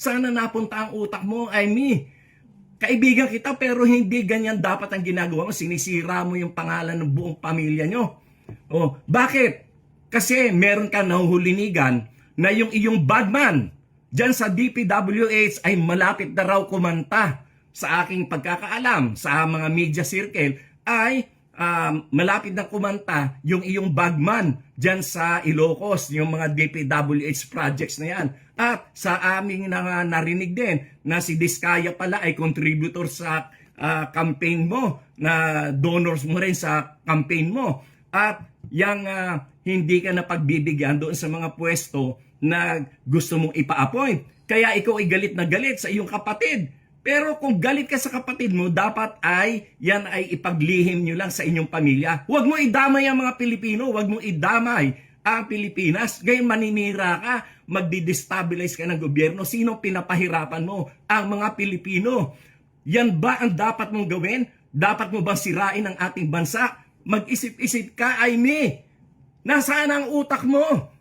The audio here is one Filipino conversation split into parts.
Sana napunta ang utak mo, Amy. Kaibigan kita pero hindi ganyan dapat ang ginagawa mo. Sinisira mo yung pangalan ng buong pamilya nyo. Oh, bakit? Kasi meron ka nahuhulinigan na yung iyong bagman dyan sa DPWH ay malapit na raw kumanta. Sa aking pagkakaalam, sa mga media circle, ay malapit na kumanta yung iyong bagman dyan sa Ilocos, yung mga DPWH projects na yan. At sa aming narinig din na si Diskaya pala ay contributor sa campaign mo, na donors mo rin sa campaign mo. At yung hindi ka na pagbibigyan doon sa mga pwesto na gusto mong ipa-appoint. Kaya ikaw ay galit na galit sa iyong kapatid. Pero kung galit ka sa kapatid mo, dapat ay yan ay ipaglihim nyo lang sa inyong pamilya. Huwag mo idamay ang mga Pilipino, huwag mo idamay ang Pilipinas. Ngayon maninira ka, magdi-destabilize ka ng gobyerno. Sino pinapahirapan mo? Ang mga Pilipino. Yan ba ang dapat mong gawin? Dapat mo bang sirain ang ating bansa? Mag-isip-isip ka, Amy. Nasaan ang utak mo?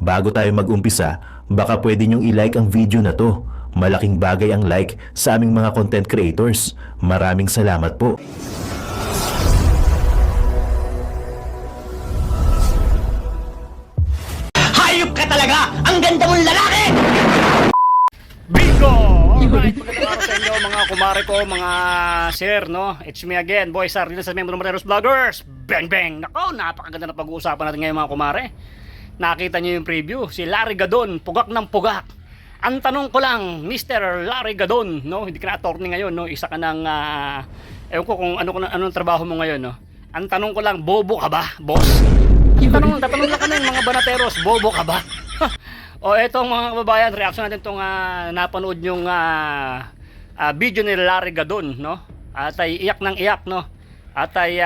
Bago tayo mag-umpisa, baka pwede nyong i-like ang video na to. Malaking bagay ang like sa aming mga content creators. Maraming salamat po. Hayop ka talaga! Ang ganda mong lalaki! Bingo! Alright, magandang araw sa inyo mga kumare ko, mga sir, no? It's me again, Boy Sardina sa member ng Mareros Vloggers. Bang bang! Nako, napakaganda na pag-uusapan natin ngayon mga kumare. Nakita niyo yung preview, si Larry Gadon, pugak ng pugak. Ang tanong ko lang, Mr. Larry Gadon, no? Hindi ka na attorney ngayon, no? Isa ka ng, ewan ko kung anong trabaho mo ngayon, no? Ang tanong ko lang, bobo ka ba, boss? Tatanong lang kami mga banateros, bobo ka ba? O etong mga kababayan, reaction natin itong napanood yung video ni Larry Gadon, no? At ay iyak ng iyak, no? At ay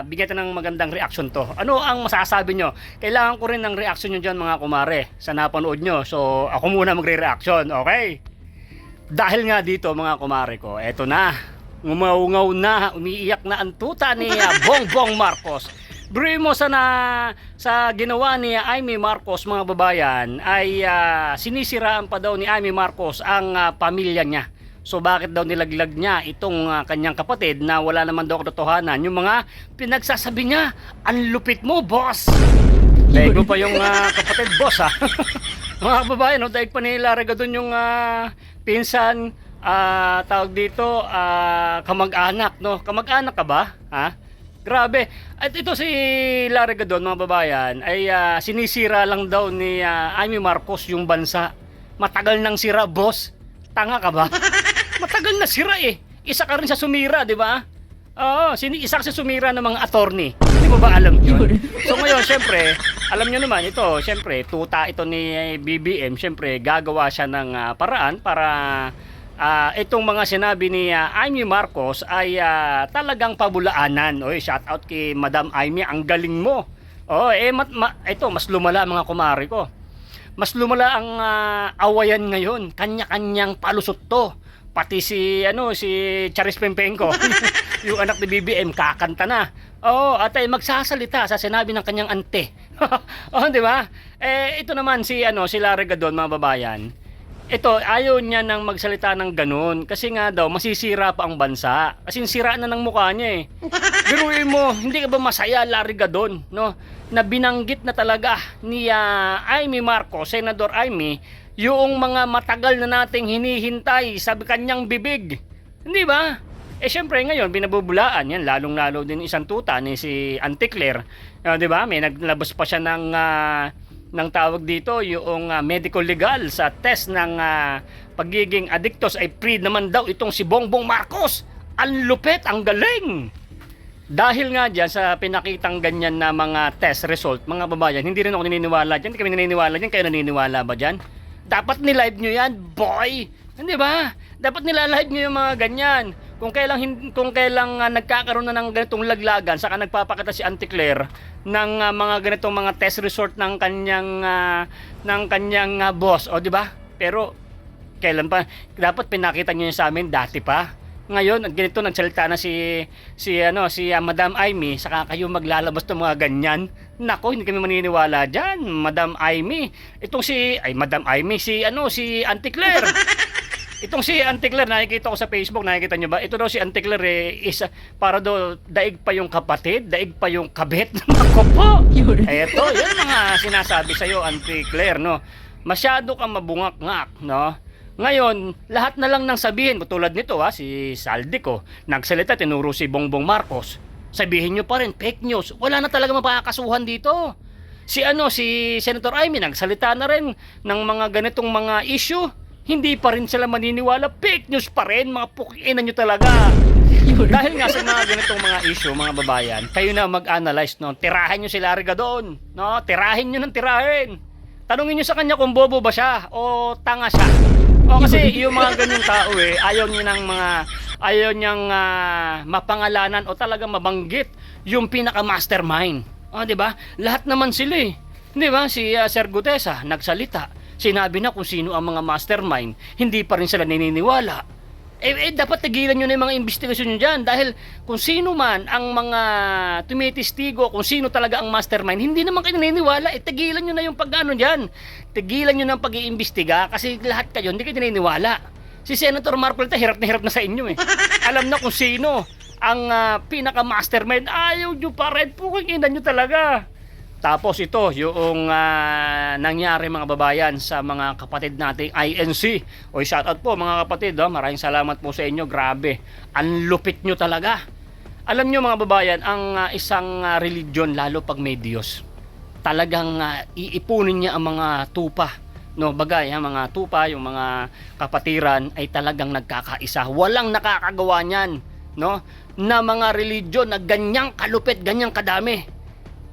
bigyan ng magandang reaction to. Ano ang masasabi nyo? Kailangan ko rin ng reaction nyo dyan mga kumare sa napanood nyo. So ako muna magre-reaction, okay? Dahil nga dito mga kumare ko, eto na, ngumaungaw na, umiiyak na ang tuta ni Bongbong Marcos. Bro mo sa ginawa ni Amy Marcos mga babayan ay sinisiraan pa daw ni Amy Marcos ang pamilya niya. So bakit daw nilaglag niya itong kanyang kapatid na wala naman daw katotohanan? Yung mga pinagsasabi niya, ang lupit mo boss. Daig mo pa yung kapatid boss ha. Mga babayan, no? Daig pa ni Larry Gadon yung pinsan, tawag dito, kamag-anak, no? Kamag-anak ka ba? Ha? Grabe. At ito si Larry Gadon mga babayan ay sinisira lang daw ni Amy Marcos yung bansa. Matagal nang sira boss. Tanga ka ba? Matagal na sira eh. Isa ka rin sa sumira, di ba? Oo, isa ka sa sumira ng mga attorney. Hindi mo ba alam yun? So ngayon, syempre, alam nyo naman, ito, syempre, tuta ito ni BBM, syempre, gagawa siya ng paraan para itong mga sinabi ni Amy Marcos ay talagang pabulaanan. Oy, shout out kay Madam Amy, ang galing mo. Oh, ito, mas lumala mga kumari ko. Mas lumala ang awayan ngayon. Kanya-kanyang palusot to. Pati si Charis Pempenko, yung anak ni BBM, kakanta na. Oo, at ay magsasalita sa sinabi ng kanyang ante. Oh, di ba? Ito naman si Larry Gadon mga babayan. Ito, ayaw niya nang magsalita ng ganun kasi nga daw masisira pa ang bansa. Kasi sira na ng mukha niya eh. Biruin mo, hindi ka ba masaya Larry Gadon, no? Na binanggit na talaga ni Amy Marcos, Senador Amy, yung mga matagal na nating hinihintay sa kanyang bibig. Hindi ba? Syempre ngayon binabubulaan yan, lalong-lalo din isang tuta ni si Auntie Claire. Di ba? May naglabas pa siya ng tawag dito, yung medical legal sa test ng pagiging addictos ay free naman daw itong si Bongbong Marcos. Ang lupit, ang galing. Dahil nga dyan sa pinakitang ganyan na mga test result, mga babayan, hindi rin ako naniniwala dyan. Hindi kami naniniwala dyan. Kayo naniniwala ba dyan? Dapat nilive nyo yan, boy! Hindi ba? Dapat nilalive nyo yung mga ganyan. Kung kailang nagkakaroon na ng ganitong laglagan, saka nagpapakita si Auntie Claire ng mga ganitong mga test result ng kanyang boss, o di ba? Pero kailan pa? Dapat pinakita niyo sa amin dati pa. Ngayon, ganito nagsalita na si Madam Amy, saka kayo maglalabas ng mga ganyan. Nako, hindi kami maniniwala diyan, Madam Amy. Madam Amy, si Auntie Claire. Itong si Auntie Claire, nakikita ko sa Facebook, nakikita nyo ba? Ito daw si Auntie Claire, para daw daig pa yung kapatid, daig pa yung kabit. Nako po! Eto, yan mga sinasabi sa'yo, Auntie Claire, no? Masyado kang mabungak-ngak, no? Ngayon, lahat na lang nang sabihin, tulad nito si Saldico, nagsalita, tinuro si Bongbong Marcos. Sabihin nyo pa rin, fake news. Wala na talaga mapakakasuhan dito. Si Senator Amy, nagsalita na rin ng mga ganitong mga issue. Hindi pa rin sila maniniwala, fake news pa rin, mga pukinan nyo talaga. Dahil nga sa mga ganitong mga issue, mga babayan, kayo na mag-analyze, no? Tirahin nyo si Larry Gadon, no? Tirahin nyo ng tirahin. Tanungin nyo sa kanya kung bobo ba siya o tanga siya. O kasi yung mga ganyang tao ayaw niyang mapangalanan o talaga mabanggit yung pinaka-mastermind. O, di ba? Lahat naman sila eh. Di ba? Si Sir Gutesa nagsalita. Sinabi na kung sino ang mga mastermind, hindi pa rin sila naniniwala. Dapat tigilan nyo na yung mga investigasyon nyo dyan dahil kung sino man ang mga tumitistigo, kung sino talaga ang mastermind, hindi naman kayo naniniwala. Tigilan nyo na yung pag-ano dyan. Tigilan nyo na ang pag-iimbestiga kasi lahat kayo hindi kayo naniniwala. Si Senator Marcolita, hirap na hirap na sa inyo eh. Alam na kung sino ang pinaka-mastermind. Ayaw nyo pa rin, pukinan nyo talaga. Tapos ito, yung nangyari mga babayan sa mga kapatid nating INC. O shoutout po mga kapatid, maraming salamat po sa inyo, grabe. Ang lupit nyo talaga. Alam nyo mga babayan, ang isang religion, lalo pag may Diyos, talagang iipunin niya ang mga tupa. No, bagay, mga tupa, yung mga kapatiran ay talagang nagkakaisa. Walang nakakagawa niyan, no? Na mga religion na ganyang kalupit, ganyang kadami.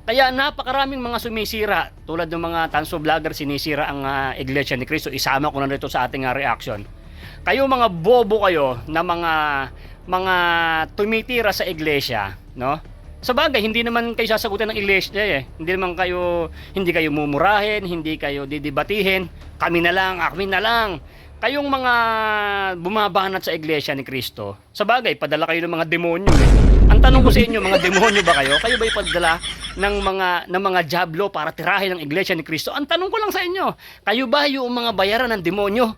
Kaya napakaraming mga sumisira, tulad ng mga tanso vlogger, sinisira ang Iglesia ni Cristo. Isama ko na rito sa ating reaction. Kayo mga bobo kayo na mga tumitira sa iglesia, no? Sa bagay, hindi naman kayo sasagutin ng iglesia eh. Hindi kayo mumurahin, hindi kayo didibatihin. Kami na lang. Kayong mga bumabanat sa iglesia ni Cristo, sa bagay, padala kayo ng mga demonyo eh. Ang tanong ko sa inyo, mga demonyo ba kayo? Kayo ba ipadala ng mga diablo para tirahin ang iglesia ni Cristo? Ang tanong ko lang sa inyo, kayo ba yung mga bayaran ng demonyo?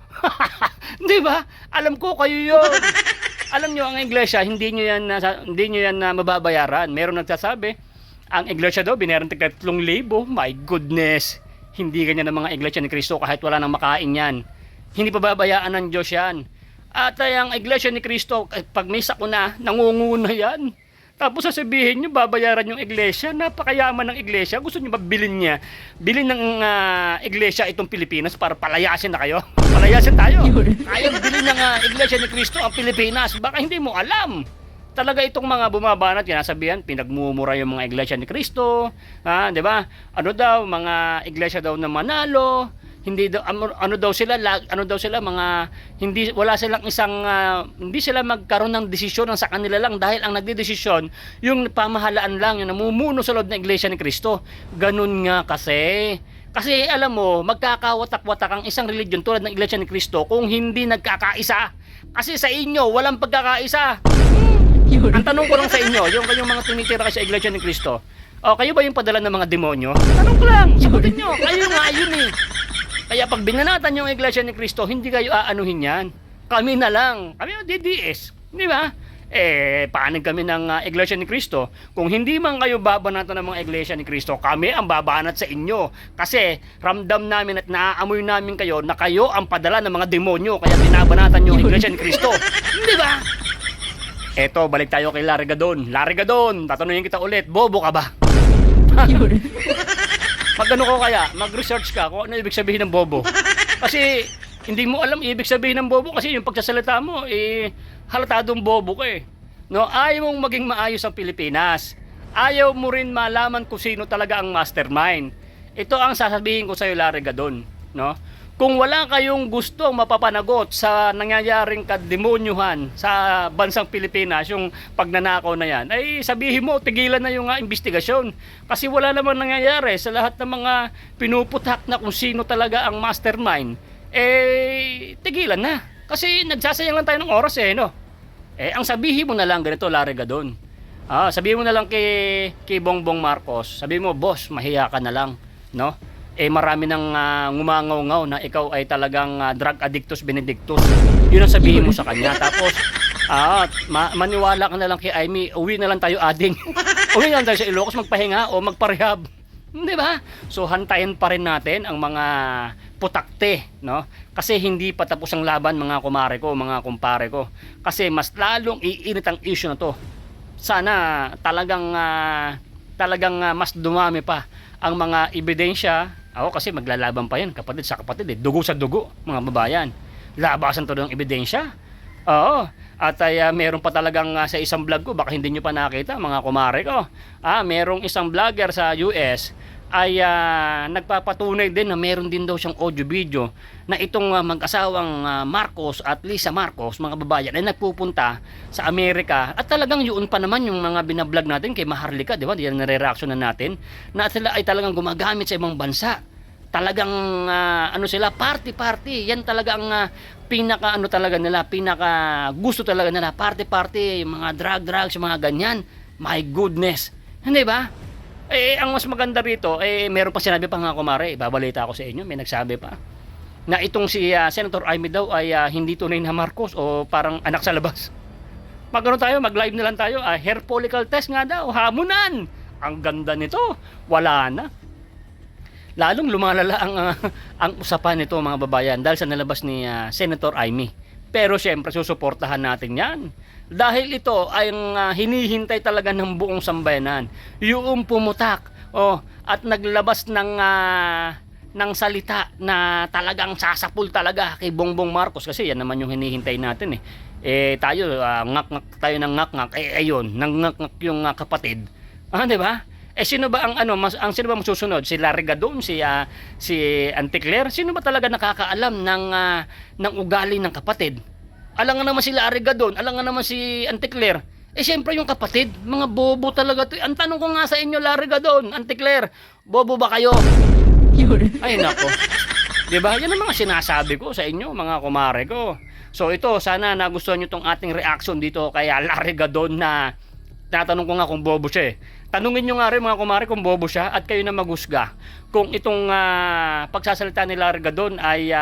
Di ba? Alam ko kayo yun. Alam nyo, ang iglesia, hindi nyo yan mababayaran. Meron nagsasabi, ang iglesia daw, binayaran tig 3,000. My goodness. Hindi ganyan ang mga iglesia ni Cristo kahit wala nang makain yan. Hindi pa babayaan ng Diyos yan. At ang iglesia ni Cristo, pag may sakuna, nangunguna yan. Tapos sasabihin nyo, babayaran yung iglesia. Napakayaman ng iglesia. Gusto nyo ba bilhin ng iglesia itong Pilipinas para palayasin na kayo? Palayasin tayo. Kayang bilhin ng iglesia ni Cristo ang Pilipinas. Baka hindi mo alam. Talaga itong mga bumabanat, kinasabihan, pinagmumura yung mga iglesia ni Cristo. Di ba? Mga iglesia daw na manalo. Hindi daw sila mga hindi sila magkaroon ng desisyon sa kanila lang dahil ang nagdedesisyon yung pamahalaan lang, yung namumuno sa loob ng iglesia ni Cristo. Ganun nga kasi alam mo, magkakawatak-watak ang isang religion tulad ng iglesia ni Cristo kung hindi nagkakaisa. Kasi sa inyo walang pagkakaisa. Ang tanong ko lang sa inyo, yung kayong mga tumitira sa iglesia ni Cristo, kayo ba yung padala ng mga demonyo? Tanong ko lang, sagutin nyo. Kayo nga yun eh. Kaya pag binanatan yung iglesia ni Cristo, hindi kayo aanuhin yan. Kami na lang. Kami yung DDS. Di ba? Paano kami ng iglesia ni Cristo? Kung hindi man kayo babanatan ng mga iglesia ni Cristo, kami ang babanat sa inyo. Kasi ramdam namin at naaamoy namin kayo na kayo ang padala ng mga demonyo. Kaya binabanatan yung iglesia ni Cristo. Di ba? Eto, balik tayo kay Larry Gadon. Larry Gadon, tatanungin kita ulit, bobo ka ba? Magano ko kaya, mag-research ka kung ano ibig sabihin ng bobo. Kasi hindi mo alam ibig sabihin ng bobo kasi yung pagsasalita mo halatadong bobo ka eh. No, ayaw mong maging maayos ang Pilipinas. Ayaw mo rin malaman kung sino talaga ang mastermind. Ito ang sasabihin ko sa iyo, Larry Gadon, no? Kung wala kayong gustong mapapanagot sa nangyayaring kademonyuhan sa bansang Pilipinas, yung pagnanakaw na yan, ay sabihin mo, tigilan na yung investigasyon. Kasi wala namang nangyayari sa lahat ng mga pinuputak na kung sino talaga ang mastermind. Tigilan na. Kasi nagsasayang lang tayo ng oras no? Ang sabihin mo na lang ganito, Larry Gadon. Sabihin mo na lang kay Bongbong Marcos, sabihin mo, boss, mahiya ka na lang, no? Marami nang ngumangaw-ngaw na ikaw ay talagang drug addictus benedictus. Yun ang sabihin mo sa kanya. Tapos, maniwala ka na lang kay Amy, uwi na lang tayo ading. Uwi na lang tayo sa Ilocos, magpahinga o magparehab. Di ba? So, hantayin pa rin natin ang mga putakte, no? Kasi hindi pa tapos ang laban, mga kumare ko, mga kumpare ko. Kasi mas lalong iinit ang issue na to. Sana talagang mas dumami pa ang mga ebidensya. Kasi maglalaban pa yan, kapatid sa kapatid, dugo sa dugo, mga babayan. Labasan to ng ebidensya. At meron pa talagang sa isang vlog ko, baka hindi nyo pa nakita, mga kumare ko. Merong isang vlogger sa US ay nagpapatunay din na meron din daw siyang audio video na itong mag-asawang Marcos at Lisa Marcos, mga babayan, ay nagpupunta sa Amerika. At talagang yun pa naman yung mga binablog natin kay Maharlika, di ba? Diyan nare-reaction na natin na sila ay talagang gumagamit sa ibang bansa. Talagang sila, party. Yan talaga ang pinaka talaga nila, pinaka gusto talaga nila, party, mga drugs, mga ganyan. My goodness. Hindi ba? Ang mas maganda rito, meron pa sinabi pa nga kumare, babalita ako sa inyo, may nagsabi pa na itong si Senator Amy daw ay hindi tunay na Marcos o parang anak sa labas. Mag-live na lang tayo, hair follicle test nga daw, hamunan. Ang ganda nito, wala na. Lalong lumalala ang usapan nito, mga babayan, dahil sa nalabas ni Senator Amy. Pero syempre susuportahan natin yan. Dahil ito ay hinihintay talaga ng buong sambayanan. Yung pumutak at naglabas ng salita na talagang sasapul talaga kay Bongbong Marcos. Kasi yan naman yung hinihintay natin tayo, ngak-ngak tayo ng ngak-ngak. Ayun, nang-ngak-ngak yung kapatid. Di ba? Sino ba ang sino ba masusunod? Si Larry Gadon, si Auntie Claire? Sino ba talaga nakakaalam ng ugali ng kapatid? Alam nga naman si Larry Gadon, alam nga naman si Auntie Claire. Siyempre yung kapatid, mga bobo talaga to. Ang tanong ko nga sa inyo, Larry Gadon, Auntie Claire, bobo ba kayo? Ay nako. 'Di ba? Yan ang mga sinasabi ko sa inyo, mga kumare ko. So ito, sana nagustuhan niyo tong ating reaction dito kay Larry Gadon na tinatanong ko nga kung bobo siya. Tanungin nyo nga rin, mga kumare, kung bobo siya at kayo na maghusga kung itong pagsasalita ni Larry Gadon ay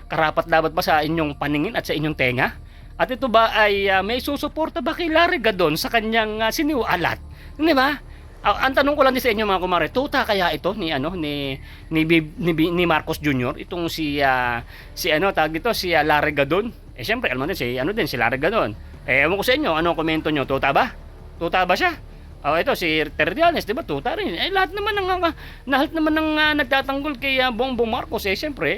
karapat-dapat ba sa inyong paningin at sa inyong tenga? At ito ba ay may susuporta ba kay Larry Gadon sa kanyang siniwalat? Hindi ba? Ang tanong ko lang din sa inyo, mga kumare, tuta kaya ito ni Marcos Jr., itong si Larry Gadon? Siyempre, alam mo din si Larry Gadon. Ewan ko sa inyo, ano ang komento nyo? Tuta ba? Tuta ba siya? Ito si Terdianes, 'di ba? Tuta rin. Lahat naman ng nagtatanggol kay Bongbong Marcos, siyempre,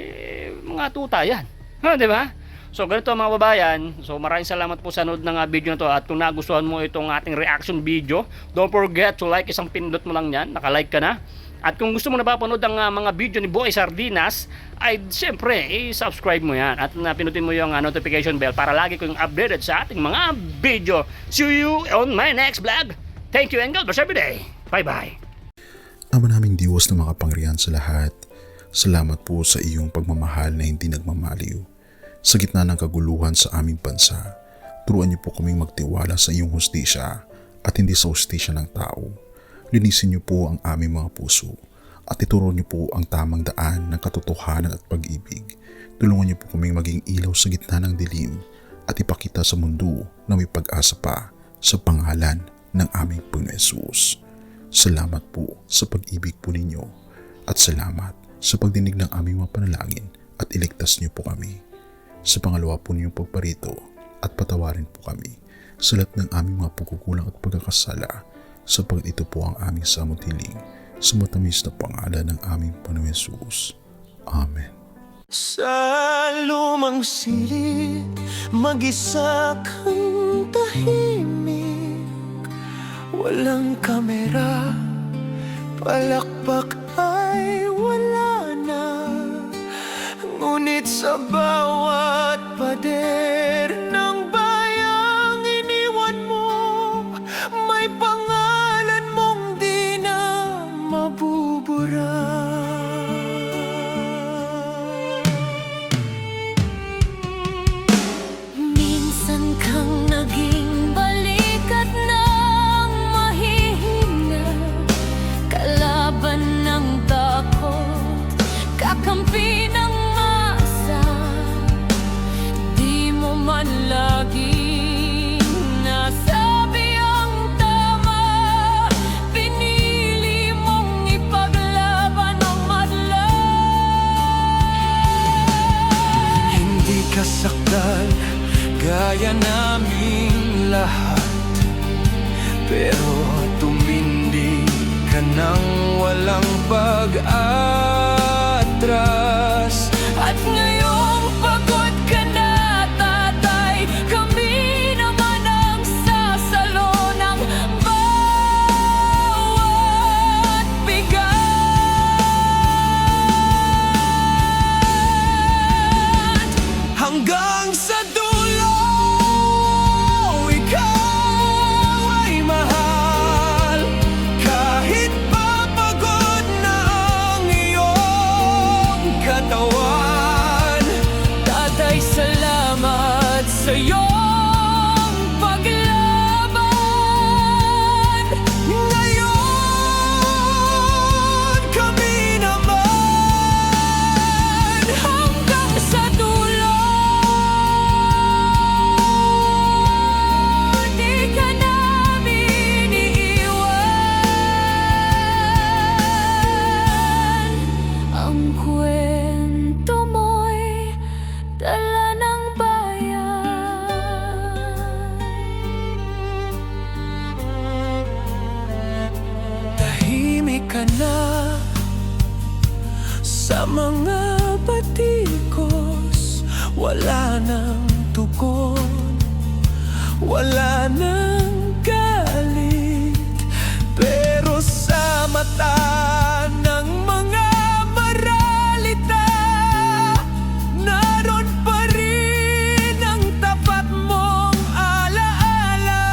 mga tuta 'yan. 'Di ba? So ganito, mga babayan. So maraming salamat po sa nanood ng video na to. At kung nagustuhan mo itong ating reaction video, don't forget to like, isang pindot mo lang 'yan. Naka-like ka na. At kung gusto mo na papanood ang mga video ni Boy Sardinas, ay siyempre, i-subscribe mo yan. At pinutin mo yung notification bell para lagi kong updated sa ating mga video. See you on my next vlog. Thank you and God bless every day. Bye-bye. Ama naming Diyos na makapangyarihan sa lahat, salamat po sa iyong pagmamahal na hindi nagmamaliw. Sa gitna ng kaguluhan sa aming bansa, turuan niyo po kaming magtiwala sa iyong hustisya at hindi sa hustisya ng tao. Linisin niyo po ang aming mga puso at ituro niyo po ang tamang daan ng katotohanan at pag-ibig. Tulungan niyo po kaming maging ilaw sa gitna ng dilim at ipakita sa mundo na may pag-asa pa sa pangalan ng aming Panginoon Hesus. Salamat po sa pag-ibig po ninyo at salamat sa pagdinig ng aming mga panalangin at iligtas niyo po kami. Sa pangalawa po ninyong pagparito at patawarin po kami sa lahat ng aming mga pagkukulang at pagkakasala, sapagkat ito po ang aming samot-hiling sa matamis na pangalan ng aming Panginoon Hesus. Amen. Sa lumang silid, mag-isa kang tahimik. Walang kamera, palakpak ay wala na. Ngunit sa bawat pader ng bayang iniwan mo, may pangalan mong di na mabubura. Minsan kang naging kaya naming lahat. Pero tumindi ka nang walang pag-atras. At ngayong pagod ka na, tatay, kami naman ang sasalo ng bawat bigat. Hanggang sa dulo, ikaw ay mahal. Kahit papagod na ang iyong katawan. Tatay, salamat sa iyong paglaban. Ngayon, kami naman hanggang sa dulo. Di ka namin iiwan. Ang kwento mo'y dala ng bayan. Tahimik ka na sa mga batikos. Wala nang tugon, wala nang galit. Pero sa mata ng mga maralita, naroon pa rin ang tapat mong alaala.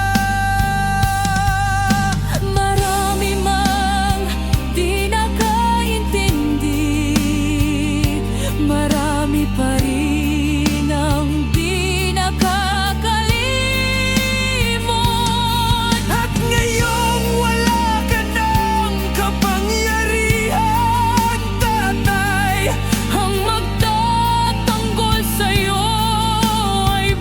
Marami mang di nakaintindi, marami pa rin ang di nakakalimot. At ngayong wala ka ng kapangyarihan, tatay, ang magtatanggol sa'yo ay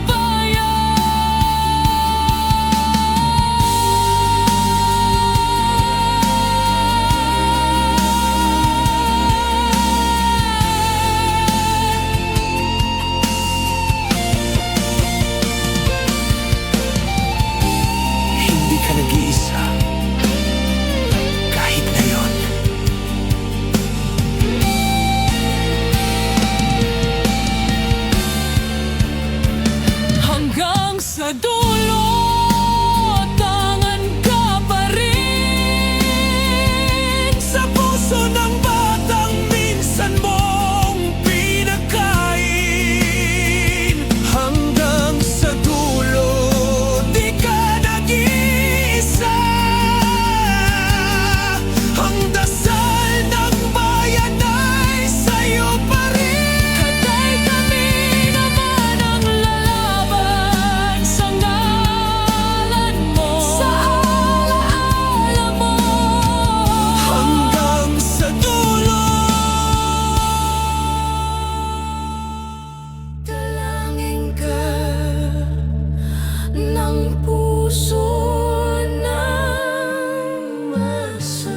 hindi ka nag-iisa kahit ngayon. Hanggang sa dulo, tangan ka pa rin sa puso ng batang minsan mong pinakain. Hanggang sa dulo, di ka nag-iisa. Ang dasal ng bayan ay sa'yo pa rin. Tatay, kami naman ang lalaban sa ngalan mo, sa alaala mo. Hanggang sa dulo, dalangin ka ng puso ng masa.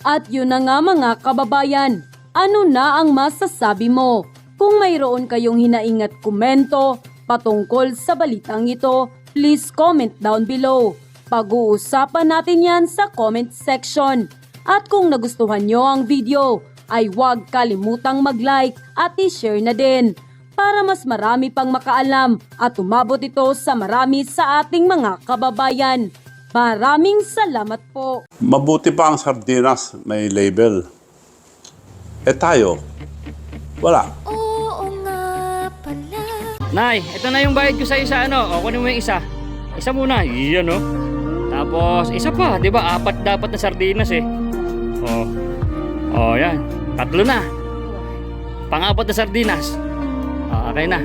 At yun na nga mga kababayan, ano na ang masasabi mo? Kung mayroon kayong hinaing at komento patungkol sa balitang ito, please comment down below. Pag-uusapan natin yan sa comment section. At kung nagustuhan nyo ang video, ay huwag kalimutang mag-like at i-share na din para mas marami pang makaalam at umabot ito sa marami sa ating mga kababayan. Maraming salamat po. Mabuti pa ang sardinas may label. Eh tayo, wala. Oo nga pala. Nay, ito na yung bayad ko sa isa, ano? O, kunin mo yung isa. Isa muna, iyan, no? Tapos, isa pa, di ba? 4 dapat na sardinas, eh. O, yan. 3 na. Pang-4 na sardinas. O, okay na.